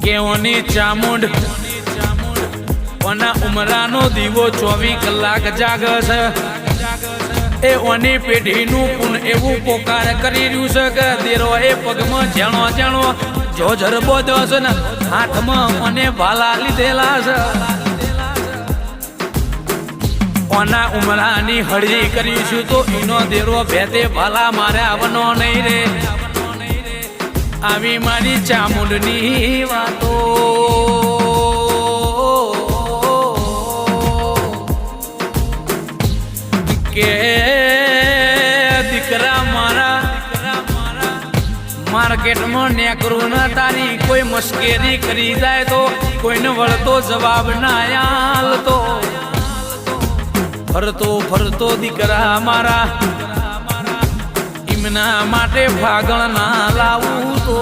કેવોની ચામુંડ ઓના ઉમરાનો દીવો 24 કલાક જાગસ એ ઓની પેઢીનું પૂન એવું પોકાર કરી રહ્યું છે કે દેરો એ પગમાં જેણો જેણો જોજર બોધ્યો છે ને હાથમાં અને ભાલા લીધેલા છે ઓના ઉમરાની હળી કરીશું તો એનો દેરો ભેદે ભાલા મારે આવનો નહીં રે આવી મારી ચામુંડની વાતો કે દીકરા મારા માર્કેટમાં નેકરું ના તારી કોઈ મશ્કરી કરી જાય તો કોઈને વળતો જવાબ ના આલતો ફરતો ફરતો દીકરા મારા એમના માટે ભાગણ ના લાવું તો